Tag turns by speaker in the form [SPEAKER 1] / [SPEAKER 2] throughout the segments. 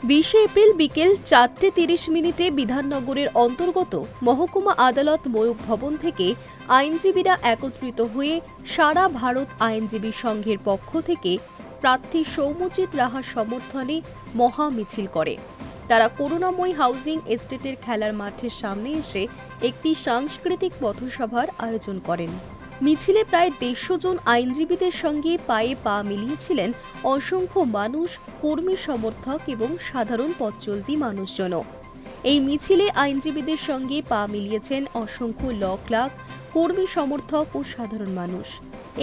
[SPEAKER 1] 20 April বিকেল 4:30 বিধাননগরের অন্তর্গত মহকুমা আদালত ময়ূখ ভবন থেকে আইনজীবীরা একত্রিত হয়ে সারা ভারত আইনজীবী সংঘের পক্ষ থেকে প্রার্থী সৌম্যজিৎ রাহার সমর্থনে মহা মিছিল করে। তারা করুণাময়ী হাউজিং এস্টেটের খেলার মাঠের সামনে এসে একটি সাংস্কৃতিক পথসভার আয়োজন করেন। মিছিলে প্রায় 150 জন আইনজীবীদের সঙ্গে পায়ে পা মিলিয়েছিলেন অসংখ্য মানুষ, কর্মী সমর্থক এবং সাধারণ পথচলতি মানুষজনও। এই মিছিলে আইনজীবীদের সঙ্গে পা মিলিয়েছেন অসংখ্য লাখ কর্মী সমর্থক ও সাধারণ মানুষ।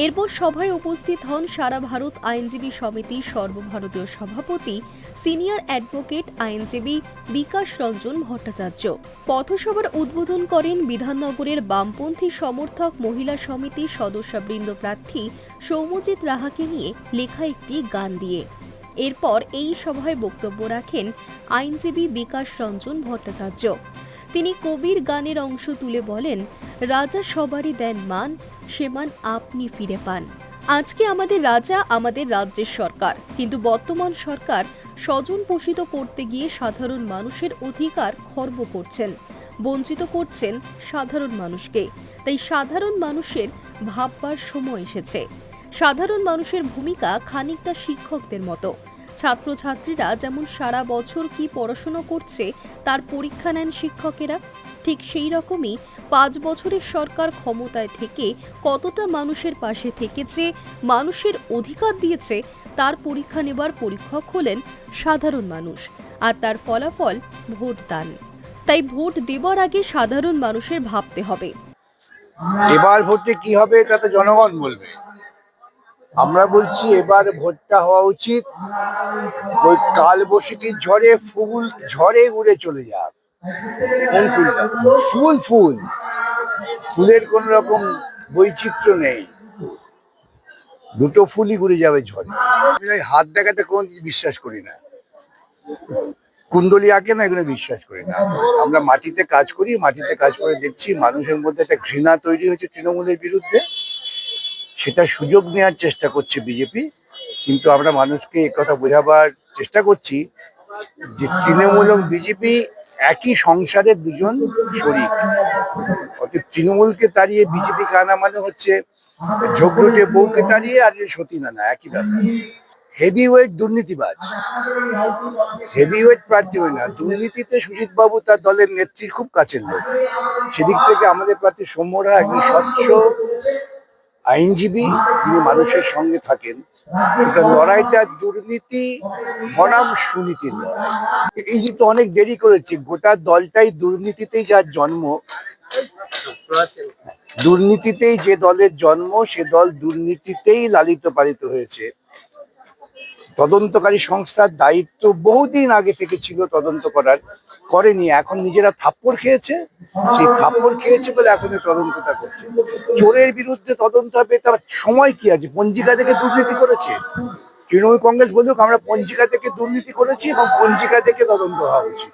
[SPEAKER 1] এরপর সভায় উপস্থিত হন সারা ভারত আইনজীবী সমিতির সর্বভারতীয় সভাপতি সিনিয়র অ্যাডভোকেট আইনজীবী বিকাশ রঞ্জন ভট্টাচার্য। পথসভার উদ্বোধন করেন বিধাননগরের বামপন্থী সমর্থক মহিলা সমিতির সদস্যবৃন্দ প্রার্থী সৌম্যজিৎ রাহাকে নিয়ে লেখা একটি গান দিয়ে। এরপর এই সভায় বক্তব্য রাখেন আইনজীবী বিকাশ রঞ্জন ভট্টাচার্য। তিনি কবির গানের অংশ তুলে বলেন, রাজা সবারই দেন মান, সে মান আপনি ফিরে পান। আজকে আমাদের রাজা আমাদের রাজ্যের সরকার, কিন্তু বর্তমান সরকার স্বজন পোষিত করতে গিয়ে সাধারণ মানুষের অধিকার খর্ব করছেন, বঞ্চিত করছেন সাধারণ মানুষকে। তাই সাধারণ মানুষের ভাববার সময় এসেছে। সাধারণ মানুষের ভূমিকা খানিকটা শিক্ষকদের মতো। ছাত্রছাত্রীরা যেমন সারা বছর কি পড়াশোনা করছে তার পরীক্ষা নেন শিক্ষকেরা, ঠিক সেই রকমই 5 বছরের সরকার ক্ষমতায় থেকে কতটা মানুষের পাশে থেকেছে, মানুষের অধিকার দিয়েছে তার পরীক্ষা নেবার পরীক্ষক হলেন সাধারণ মানুষ, আর তার ফলাফল ভোটদান। তাই ভোট দেবার আগে সাধারণ মানুষের ভাবতে হবে।
[SPEAKER 2] এবার ভোটে কি হবে তা তো জনগণ বলবে। আমরা বলছি এবার ভোটটা হওয়া উচিত ওই কালবৈশাখীর ঝড়ে ফুল ঝড়ে উড়ে চলে যাক। কোন ফুলটা? ফুল ফুলের কোন রকম বৈচিত্র্য নেই, দুটো ফুলই উড়ে যাবে ঝড়ে। আমি হাত দেখাতে কোন বিশ্বাস করি না, কুণ্ডলী আঁকে না, এগুলো বিশ্বাস করি না। আমরা মাটিতে কাজ করি, মাটিতে কাজ করে দেখছি মানুষের মধ্যে একটা ঘৃণা তৈরি হয়েছে তৃণমূলের বিরুদ্ধে। সেটা সুযোগ নেওয়ার চেষ্টা করছে বিজেপি, কিন্তু আমরা মানুষকে একথা বোঝাবার চেষ্টা করছি যে তৃণমূল এবং বিজেপি একই সংসারের দুজন শরিক। অর্থাৎ তৃণমূলকে তাড়িয়ে বিজেপিকে আনা মানে হচ্ছে ঝগড়টে বউকে তাড়িয়ে আর সতী নানা, একই ব্যাপার। হেভিওয়েট দুর্নীতিবাজ, হেভিওয়েট প্রার্থী হয় না, দুর্নীতিতে সুজিত বাবু তার দলের নেত্রীর খুব কাছের লোক। সেদিক থেকে আমাদের প্রার্থী সৌম্যরা একজন স্বচ্ছ আইনজীবী, যিনি মানুষের সঙ্গে থাকেন। লড়াইটা দুর্নীতি বনাম সুনীতির লড়াই। এই যে তো অনেক দেরি করেছে, গোটা দলটাই দুর্নীতিতেই যার জন্ম, দুর্নীতিতেই যে দলের জন্ম, সে দল দুর্নীতিতেই লালিত পালিত হয়েছে। তদন্তকারী সংস্থার দায়িত্ব বহুদিন আগে থেকে ছিল তদন্ত করার, করেনি। এখন নিজেরা থাপ্পড় খেয়েছে, সেই থাপ্পড় খেয়েছে বলে এখন তদন্তটা করছে। চোরের বিরুদ্ধে তদন্ত হবে, তার সময় কি আছে? পঞ্জিকা থেকে দুর্নীতি করেছে, তৃণমূল কংগ্রেস বলুক আমরা পঞ্জিকা থেকে দুর্নীতি করেছি এবং পঞ্জিকা থেকে তদন্ত হওয়া উচিত।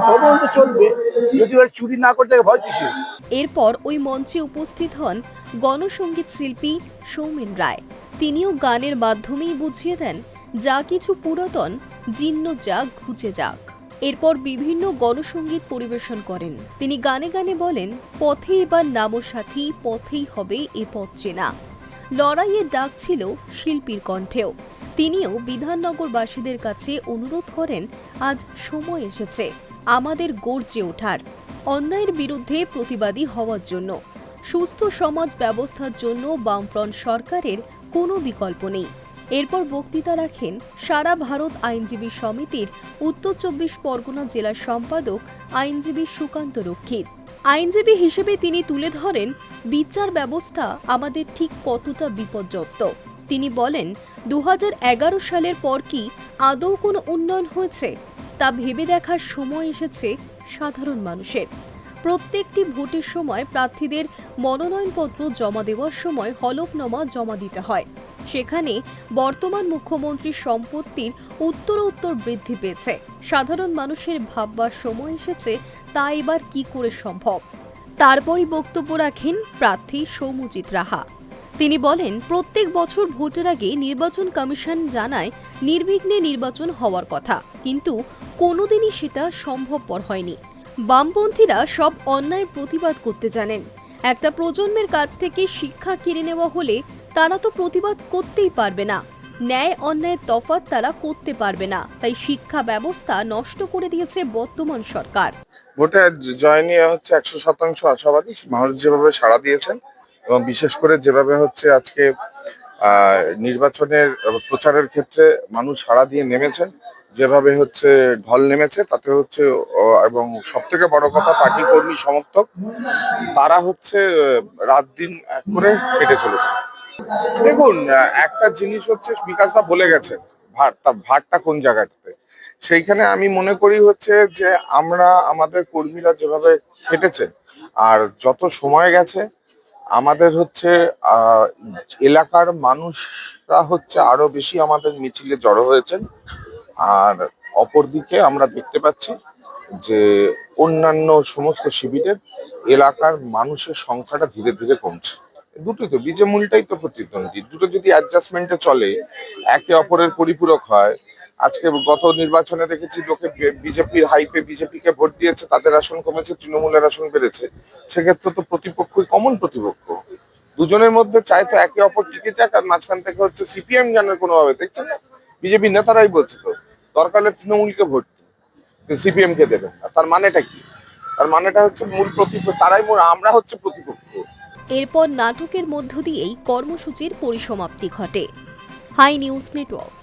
[SPEAKER 2] তদন্ত চলবে, যদি ওরা চুরি না করতে ভয় কিসে।
[SPEAKER 1] এরপর ওই মঞ্চে উপস্থিত হন গণসঙ্গীত শিল্পী সৌমেন রায়। তিনিও গানের মাধ্যমেই বুঝিয়ে দেন, যা কিছু পুরাতন জীর্ণ যাক, ঘুচে যাক। এরপর বিভিন্ন গণসঙ্গীত পরিবেশন করেন। তিনি গানে গানে বলেন, পথে এবার নামো সাথী, পথেই হবে এ পথ চেনা। লড়াইয়ের ডাক ছিল শিল্পীর কণ্ঠেও। তিনিও বিধাননগরবাসীদের কাছে অনুরোধ করেন, আজ সময় এসেছে আমাদের গর্জে ওঠার, অন্যায়ের বিরুদ্ধে প্রতিবাদী হওয়ার জন্য। সুস্থ সমাজ ব্যবস্থার জন্য বামফ্রন্ট সরকারের কোনো বিকল্প নেই। এরপর বক্তৃতা রাখেন সারা ভারত আইনজীবী সমিতির উত্তর 24 পরগনা জেলার সম্পাদক আইনজীবী সুকান্ত রক্ষিত। আইনজীবী হিসেবে তিনি তুলে ধরেন বিচার ব্যবস্থা আমাদের ঠিক কতটা বিপর্যস্ত। তিনি বলেন, 2011 সালের পর কি আদৌ কোনো উন্নয়ন হয়েছে তা ভেবে দেখার সময় এসেছে সাধারণ মানুষের। প্রত্যেকটি ভোটের সময় প্রার্থীদের মনোনয়নপত্র জমা দেওয়ার সময় হলফনামা জমা দিতে হয়। সেখানে বর্তমান মুখ্যমন্ত্রীর সম্পত্তির উত্তরোত্তর বৃদ্ধি পেয়েছে। সাধারণ মানুষের ভাববার সময় এসেছে, তা এবার কি করে সম্ভব। তারপরই বক্তব্য রাখেন প্রার্থী সৌম্যজিৎ রাহা। তিনি বলেন, প্রত্যেক বছর ভোটের আগে নির্বাচন কমিশন জানায় নির্বিঘ্নে নির্বাচন হওয়ার কথা, কিন্তু কোনোদিনই সেটা সম্ভবপর হয়নি। বামপন্থীরা সব অন্যায়ের প্রতিবাদ করতে জানেন। একটা প্রজন্মের কাছ থেকে শিক্ষা কেড়ে নেওয়া হলে তারা তো প্রতিবাদ করতেই পারবে না, ন্যায় অন্যায়ের তফাৎ তারা করতে পারবে না। তাই শিক্ষা ব্যবস্থা নষ্ট করে দিয়েছে বর্তমান সরকার।
[SPEAKER 3] ভোটে জয় নিয়ে হচ্ছে 100% আশাবাদী। মানুষ যেভাবে সাড়া দিয়েছেন এবং বিশেষ করে যেভাবে হচ্ছে আজকে নির্বাচনের প্রচারের ক্ষেত্রে মানুষ সাড়া দিয়ে নেমেছেন, যেভাবে হচ্ছে ঢল নেমেছে তাতে হচ্ছে এবং সব থেকে বড় কথা পার্টি কর্মী সমর্থক তারা হচ্ছে রাত দিন এক করে কেটে চলেছে। দেখুন, একটা জিনিস হচ্ছে বিকাশদা বলে গেছেন ভারটা কোন জায়গাটাতে। সেইখানে আমি মনে করি হচ্ছে যে আমরা আমাদের কর্মীরা যেভাবে খেটেছেন আর যত সময় গেছে আমাদের হচ্ছে এলাকার মানুষরা হচ্ছে আরো বেশি আমাদের মিছিলে জড়ো হয়েছেন। আর অপরদিকে আমরা দেখতে পাচ্ছি যে অন্যান্য সমস্ত শিবিরের এলাকার মানুষের সংখ্যাটা ধীরে ধীরে কমছে। দুটোই তো বীজে মূলটাই তো প্রতিদ্বন্দ্বী, দুটো যদি অ্যাডজাস্টমেন্টে চলে, একে অপরের পরিপূরক হয়। আজকে গত নির্বাচনে দেখেছি লোকে বিজেপির হাইপে বিজেপিকে ভোট দিয়েছে, তাদের আসন কমেছে, তৃণমূলের আসন বেড়েছে। সেক্ষেত্রে তো প্রতিপক্ষই কমন প্রতিপক্ষ, দুজনের মধ্যে চাই তো একে অপর টিকে যাক। আর মাঝখান থেকে হচ্ছে সিপিএম জানার কোনোভাবে দেখছেন না, বিজেপির নেতারাই বলছে তো দরকার হলে তৃণমূলকে ভোট সিপিএম কে দেবেন। আর তার মানেটা কি? তার মানেটা হচ্ছে মূল প্রতিপক্ষ তারাই, আমরা হচ্ছে প্রতিপক্ষ।
[SPEAKER 1] এরপর নাটকের মধ্য দিয়েই কর্মসূচির পরিসমাপ্তি ঘটে। Hi news network.